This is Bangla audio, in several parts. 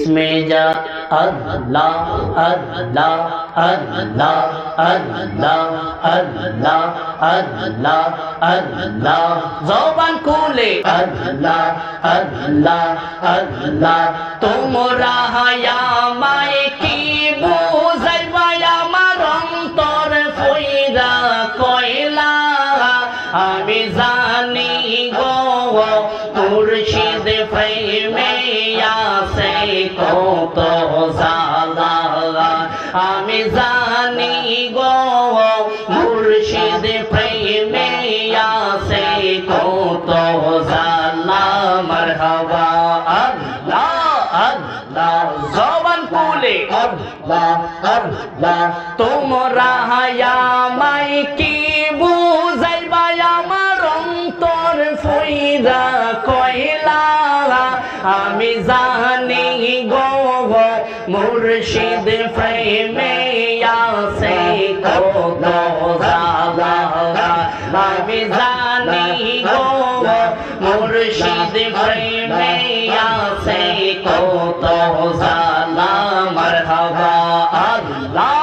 इसमें जा अल्लाह अल्लाह अल्लाह अल्लाह अल्लाह अल्लाह अल्लाह ज़बान खुले अल्लाह अल्लाह अल्लाह তোমরা আমায় কি বুঝাইবা আমার অন্তর ফইরা কইলা আমি জানি গো মুর্শিদ প্রেমে আছে কত জ্বালা আমি জানি গো মুর্শিদ প্রেমে আছে কত জ্বালা মারহাবা আল্লাহ আল্লাহ জবান খুলে আল্লাহ আল্লাহ তোমরা আমায় কি বুঝাইবা আমার অন্তর ফইরা কইলা আমি জানি গো মুর্শিদ প্রেমে আছে কত জ্বালা আমি জানি গো মুর্শিদ প্রেমে আছে কত জ্বালা মারহাবা আল্লাহ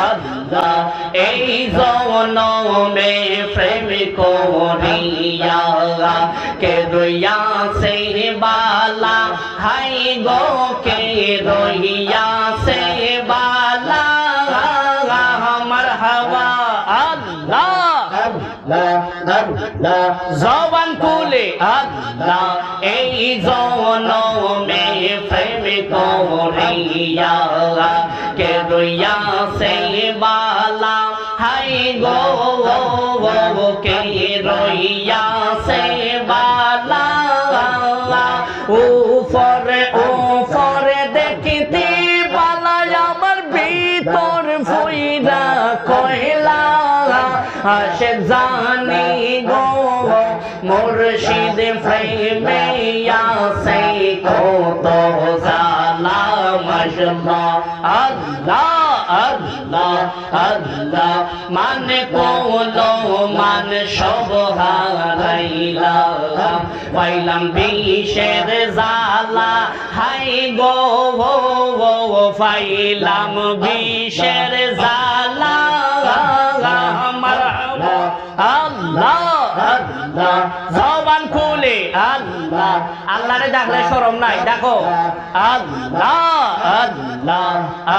আল্লাহ এই জনমে প্রেম করিয়া কে রইয়াছে বালা হাই গো কে রইয়াছে বালা মারহাবা আল্লাহ জবান খুলে আল্লাহ এই জনমে প্রেম করিয়া কে রইয়াছে বালা হাই গো কে রইয়াছে বালা উপরে উপরে দেখিতে বালা আমার ভিতর ফইরা কইলা আশে জানি গো মুর্শিদ প্রেমে আছে কত জ্বালা মাশাআল্লাহ আল্লাহ আল্লাহ আল্লাহ মানে কোলো মান সব হারাইলাম পাইলাম বিষের জ্বালা হাই গো পাইলাম বিষের জ্বালা আল্লাহ আল্লাহ জবান খুলে আল্লাহ আল্লাহরে ডাকলে শরম নাই দেখো আল্লাহ আল্লাহ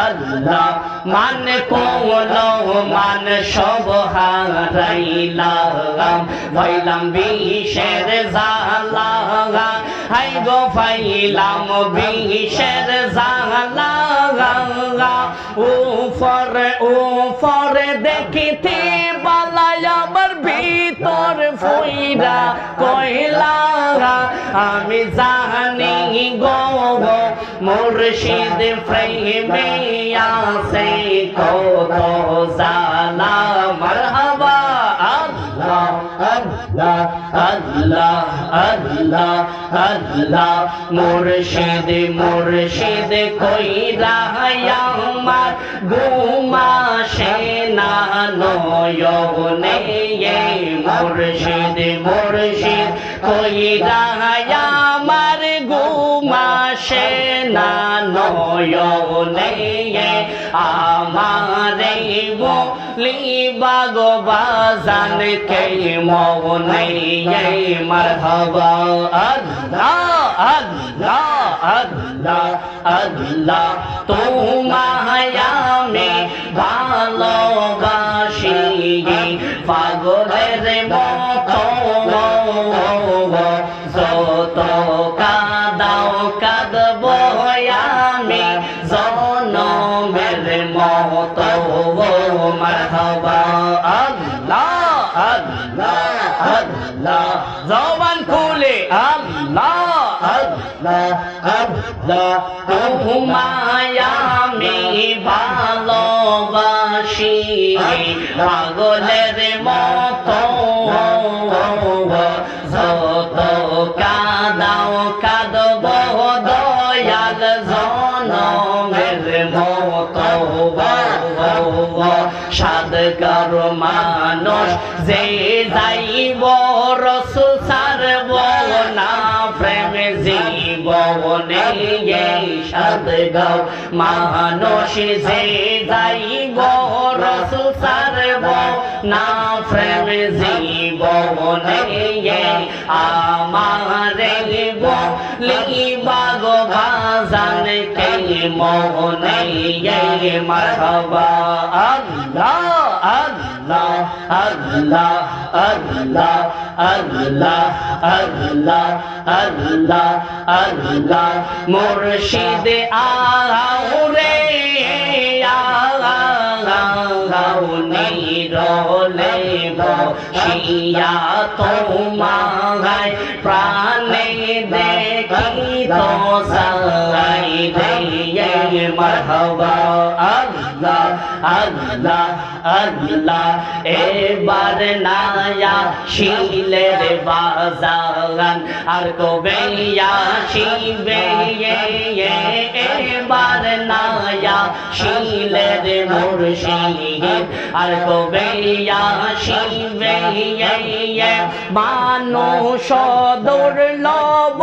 আল্লাহ মানে কোলো মান সব হারাইলাম পাইলাম বিষের জ্বালা হাই গো পাইলাম বিষের জ্বালা উপরে উপরে দেখিতে বালাই আমার ভিতর ফইরা কইলা আমি জানি গো মুর্শিদ প্রেমে আছে কত জ্বালা মারহাবা আল্লাহ আল্লাহ আল্লাহ আল্লাহ আল্লাহ মুর্শিদ মুর্শিদ কইরা আমার ঘুমাসে না নয়নে মুর্শিদ মুর্শিদ কইরা আমার ঘুমাসে না নয়নে আমারে বলিবা গো বাজান কে মনে মারহাবা আল্লাহ আল্লাহ আল্লাহ আল্লাহ তোমায় আমি ভালোবাসি পাগলের মতো যত কাঁদাও কাঁদব আমি জনমের মতো মারহাবা আল্লাহ আল্লাহ আল্লাহ জবান খুলে আল্লাহ আল্লাহ আল্লাহ তোমায় আমি ভালোবাসি পাগলের মতো যত কাঁদাও কাঁদব দয়াল জনমের মতো সাদকার মানুষ যে যাইব রসু সারব না প্রেম জীবন মনে সাদ গাও মানুষ যে যাইব রসুল সারব না প্রেম জীবনে আমারে বলিবা গো বাজান কে মনে মারহাবা আল্লাহ আল্লাহ আল্লাহ আল্লাহ আল্লাহ আল্লাহ আল্লাহ আল্লাহ মুর্শিদ আউরে নিরলে বসিয়া তোমায় প্রাণে দেখি তো সাই রে মারহাবা আল্লাহ আল্লাহ আল্লাহ এবার নায়া শিলের বাজান আর কবে আসিবে এবার নায়া শিলের মুর্শিদ আর কবে আসিবে মানুষ দুর্লভ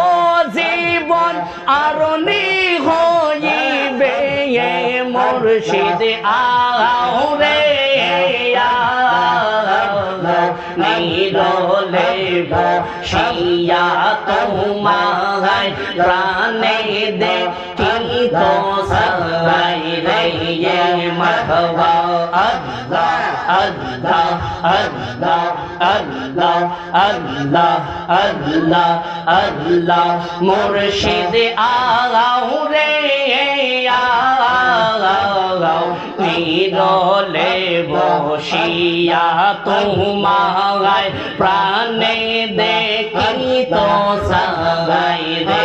জীবন আরনি হইবে মুর্শিদ আউরে নিরলে বসিয়া তোমায় প্রাণে দেখি তো সাই রে মারহাবা আল্লাহ আল্লাহ আল্লাহ আল্লাহ আল্লাহ আল্লাহ আল্লাহ মুর্শিদ আউরে নিরলে বসিয়া তোমায় প্রাণে দেখি তো সাই রে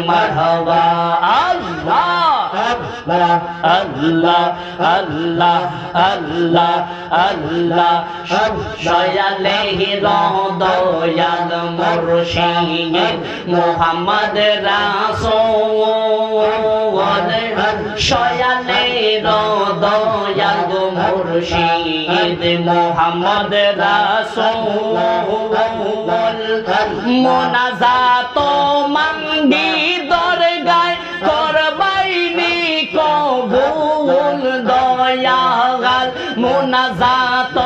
মারহাবা আল্লাহ আল্লাহ আল্লাহ আল্লাহ আল্লাহ দয়ালে দয়াল মুর্শিদ মুহাম্মদ রাসূল দয়ালে দয়াল মুর্শিদ মুহাম্মদ রাসূল মোনাজাত মাঙ্গি দরগায় করবাইনি কবুল দয়াল মোনাজাত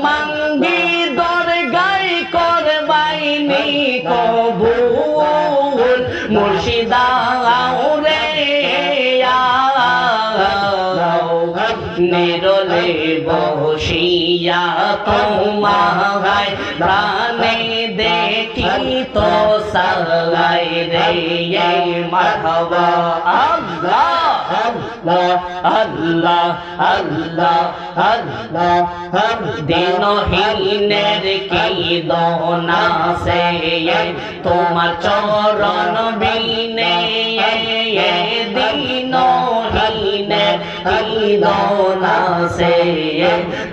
মাঙ্গি দরগায় করবাইনি কবুল মুর্শিদা রে নিরলে বসিয়া তোমায় প্রাণে দেখি তো সাই রে মারহাবা আল্লাহ আল্লাহ আল্লাহ আল্লাহ দিনহীনের কি দোনা সে তোমার চরণ বিনে দিনহীনের কি দোনা সে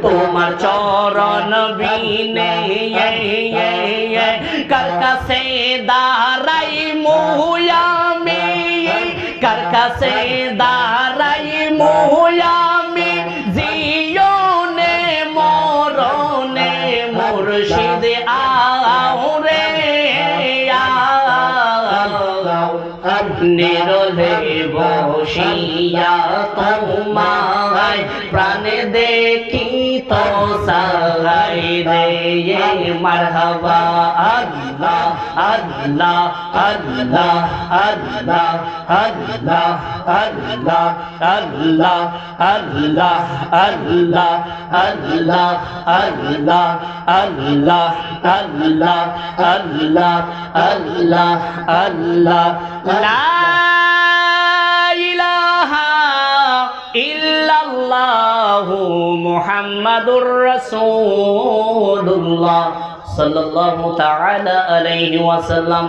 তোমার চরণ বিনে কার কাছে দাঁড়াই মুয়ামি কার কাছে দাঁড়াই মুয়ামি জিয়নে মরণে মুর্শিদ আউরে নিরলে বসিয়া তোমায় প্রাণে দেখি তো সাই রে মারহাবা আল্লাহ আল্লাহ আল্লাহ আল্লাহ আল্লাহ আল্লাহ আল্লাহ আল্লাহ আল্লাহ আল্লাহ আল্লাহ আল্লাহ আল্লাহ আল্লাহ আল্লাহ আল্লাহ লা ইলাহা ইল্লাল্লাহু মুহাম্মাদুর রাসূলুল্লাহ সাল্লাল্লাহু তাআলা আলাইহি ওয়াসাল্লাম।